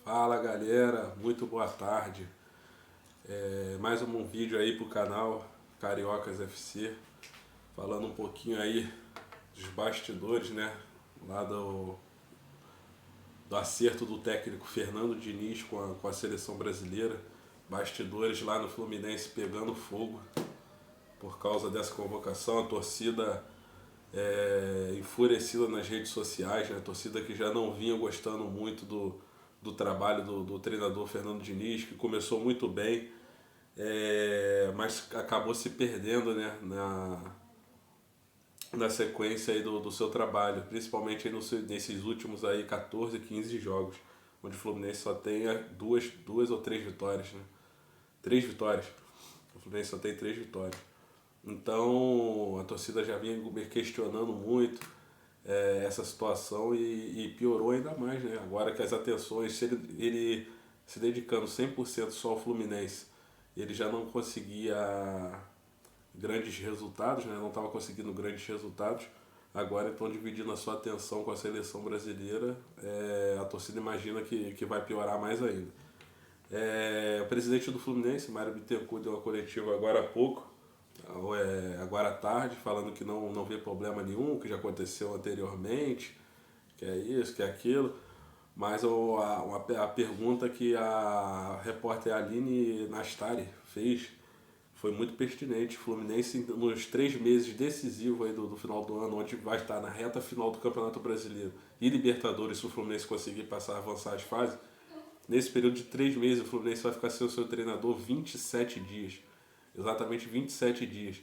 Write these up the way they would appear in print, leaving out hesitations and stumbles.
Fala galera, muito boa tarde. Mais um vídeo aí pro canal Cariocas FC, falando um pouquinho aí dos bastidores, né? Lá do acerto do técnico Fernando Diniz com a seleção brasileira. Bastidores lá no Fluminense pegando fogo por causa dessa convocação. A torcida enfurecida nas redes sociais, né? A torcida que já não vinha gostando muito do trabalho do treinador Fernando Diniz, que começou muito bem, mas acabou se perdendo, né, na sequência aí do seu trabalho, principalmente aí nesses últimos aí 14, 15 jogos, onde o Fluminense só tem duas ou três vitórias, né? Três vitórias. O Fluminense só tem três vitórias. Então a torcida já vinha me questionando muito essa situação e piorou ainda mais, né? Agora que as atenções, se ele se dedicando 100% só ao Fluminense, ele já não conseguia grandes resultados, né? Não estava conseguindo grandes resultados. Agora estão dividindo a sua atenção com a seleção brasileira. A torcida imagina que vai piorar mais ainda. O presidente do Fluminense, Mário Bittencourt, deu uma coletiva agora há pouco, agora à tarde, falando que não vê problema nenhum, que já aconteceu anteriormente, que é isso, que é aquilo. Mas a pergunta que a repórter Aline Nastari fez foi muito pertinente. O Fluminense, nos 3 meses decisivos aí do final do ano, onde vai estar na reta final do Campeonato Brasileiro e Libertadores, se o Fluminense conseguir avançar as fases, nesse período de 3 meses o Fluminense vai ficar sem o seu treinador 27 dias. Exatamente 27 dias.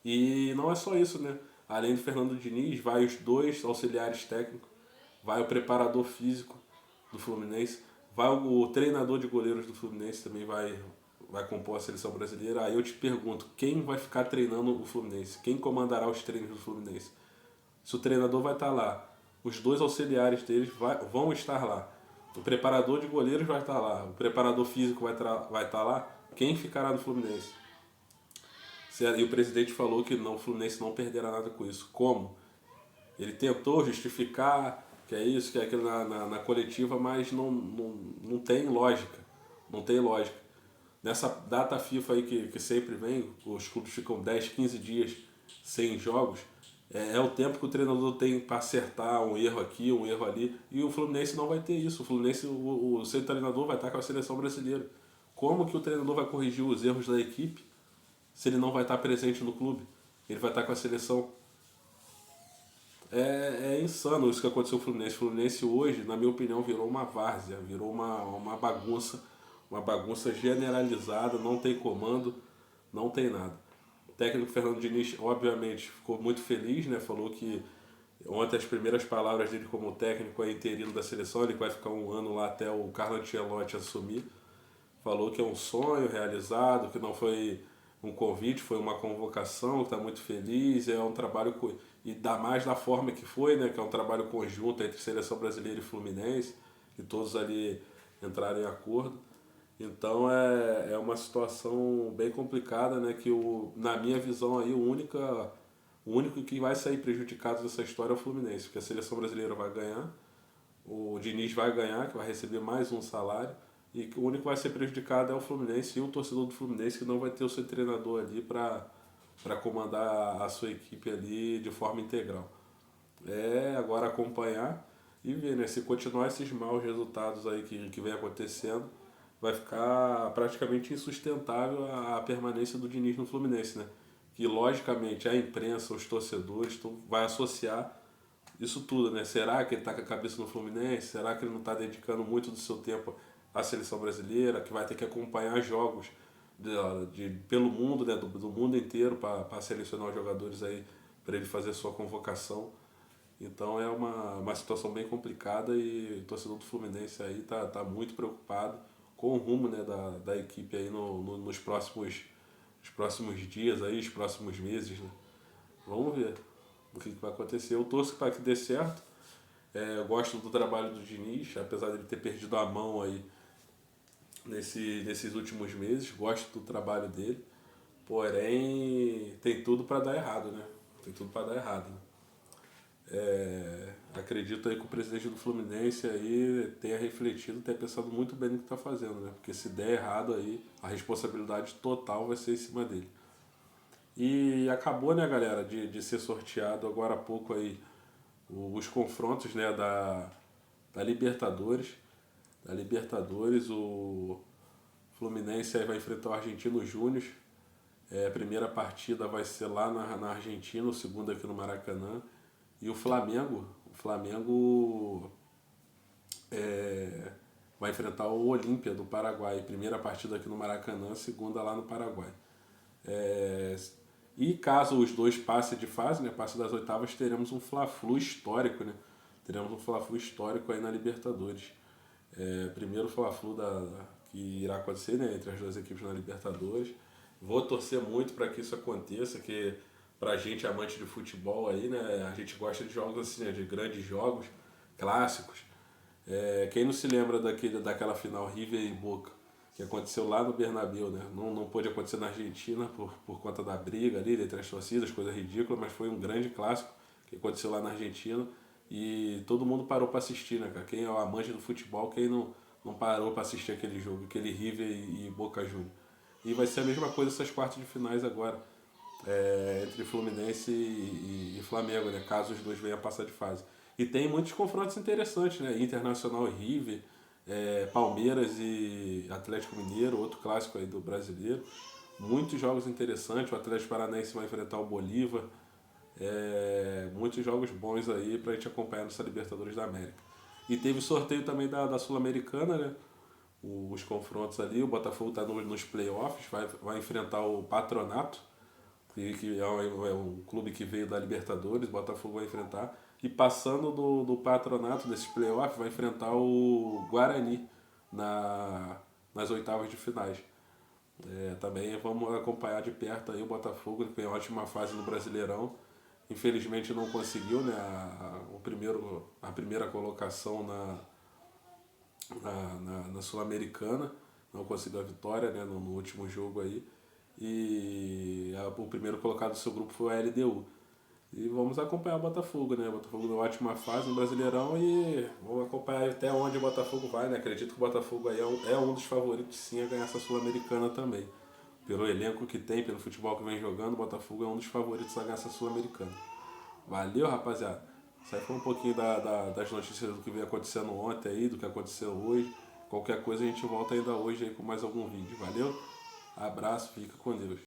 E não é só isso, né? Além do Fernando Diniz, vai os dois auxiliares técnicos, vai o preparador físico do Fluminense, vai o treinador de goleiros do Fluminense, também vai compor a seleção brasileira. Aí eu te pergunto, quem vai ficar treinando o Fluminense? Quem comandará os treinos do Fluminense? Se o treinador vai estar lá, os dois auxiliares deles vão estar lá, o preparador de goleiros vai estar lá, o preparador físico vai estar lá, quem ficará no Fluminense? E o presidente falou que o Fluminense não perderá nada com isso. Como? Ele tentou justificar que é isso, que é aquilo na coletiva, mas não tem lógica. Não tem lógica. Nessa data FIFA aí que sempre vem, os clubes ficam 10, 15 dias sem jogos, é o tempo que o treinador tem para acertar um erro aqui, um erro ali, e o Fluminense não vai ter isso. O Fluminense, o seu treinador vai estar com a seleção brasileira. Como que o treinador vai corrigir os erros da equipe se ele não vai estar presente no clube? Ele vai estar com a seleção. É insano isso que aconteceu com o Fluminense. O Fluminense hoje, na minha opinião, virou uma várzea, virou uma bagunça generalizada, não tem comando, não tem nada. O técnico Fernando Diniz, obviamente, ficou muito feliz, né? Falou que ontem as primeiras palavras dele como técnico é interino da seleção, ele vai ficar um ano lá até o Carlo Ancelotti assumir. Falou que é um sonho realizado, que não foi um convite, foi uma convocação, que está muito feliz, é um trabalho e dá mais da forma que foi, né, que é um trabalho conjunto entre Seleção Brasileira e Fluminense, que todos ali entraram em acordo. Então é uma situação bem complicada, né, que na minha visão aí o único que vai sair prejudicado dessa história é o Fluminense, porque a Seleção Brasileira vai ganhar, o Diniz vai ganhar, que vai receber mais um salário, e o único que vai ser prejudicado é o Fluminense e o torcedor do Fluminense, que não vai ter o seu treinador ali para comandar a sua equipe ali de forma integral. Agora acompanhar e ver, né? Se continuar esses maus resultados aí que vem acontecendo, vai ficar praticamente insustentável a permanência do Diniz no Fluminense, né? Que logicamente a imprensa, os torcedores, vai associar isso tudo, né? Será que ele está com a cabeça no Fluminense? Será que ele não está dedicando muito do seu tempo à seleção brasileira, que vai ter que acompanhar jogos pelo mundo, né? do mundo inteiro para selecionar os jogadores aí para ele fazer sua convocação? Então é uma situação bem complicada e o torcedor do Fluminense aí tá muito preocupado com o rumo, né, da equipe aí nos próximos dias aí, os próximos meses, né? Vamos ver o que vai acontecer. Eu torço para que dê certo. Eu gosto do trabalho do Diniz, apesar de ele ter perdido a mão aí nesses últimos meses. Gosto do trabalho dele. Porém, tem tudo para dar errado, né? Tem tudo para dar errado. Né? acredito aí que o presidente do Fluminense aí tenha refletido, tenha pensado muito bem no que está fazendo, né? Porque se der errado aí, a responsabilidade total vai ser em cima dele. E acabou, né, galera, de ser sorteado agora há pouco aí os confrontos, né, da Libertadores. Da Libertadores, o Fluminense aí vai enfrentar o Argentino Júnior. A primeira partida vai ser lá na Argentina, o segundo aqui no Maracanã. E o Flamengo vai enfrentar o Olímpia do Paraguai. Primeira partida aqui no Maracanã, segunda lá no Paraguai. É, e caso os dois passem de fase, né, passe das oitavas, teremos um Fla-Flu histórico, né? Teremos um Fla-Flu histórico aí na Libertadores. Primeiro Fla-Flu que irá acontecer, né, entre as duas equipes na Libertadores. Vou torcer muito para que isso aconteça, que pra gente amante de futebol aí, né, a gente gosta de jogos assim, né, de grandes jogos, clássicos. Quem não se lembra daquela final River e Boca, que aconteceu lá no Bernabéu, né? Não pôde acontecer na Argentina por conta da briga ali entre as torcidas, coisa ridícula, mas foi um grande clássico que aconteceu lá na Argentina e todo mundo parou para assistir, né, cara? Quem é o amante do futebol, quem não parou para assistir aquele jogo, aquele River e Boca Juniors. E vai ser a mesma coisa essas quartas de finais agora, entre Fluminense e Flamengo, né? Caso os dois venham a passar de fase. E tem muitos confrontos interessantes, né? Internacional e River, Palmeiras e Atlético Mineiro, outro clássico aí do brasileiro. Muitos jogos interessantes, o Atlético Paranaense vai enfrentar o Bolívar. Muitos jogos bons aí pra gente acompanhar nessa Libertadores da América. E teve sorteio também da Sul-Americana, né? Os confrontos ali, o Botafogo está nos playoffs, vai enfrentar o Patronato, que é um clube que veio da Libertadores, o Botafogo vai enfrentar. E passando do Patronato, desses playoffs, vai enfrentar o Guarani nas oitavas de finais. Também vamos acompanhar de perto aí o Botafogo, que tem ótima fase no Brasileirão. Infelizmente não conseguiu, né, a primeira colocação na Sul-Americana, não conseguiu a vitória, né, no último jogo aí. E o primeiro colocado do seu grupo foi a LDU. E vamos acompanhar o Botafogo, né? O Botafogo numa ótima fase no Brasileirão e vamos acompanhar até onde o Botafogo vai, né? Acredito que o Botafogo aí é um dos favoritos sim a ganhar essa Sul-Americana também. Pelo elenco que tem, pelo futebol que vem jogando, o Botafogo é um dos favoritos a ganhar essa Sul-Americana. Valeu, rapaziada. Isso aí foi um pouquinho das notícias do que veio acontecendo ontem aí, do que aconteceu hoje. Qualquer coisa a gente volta ainda hoje aí com mais algum vídeo. Valeu? Abraço, fica com Deus.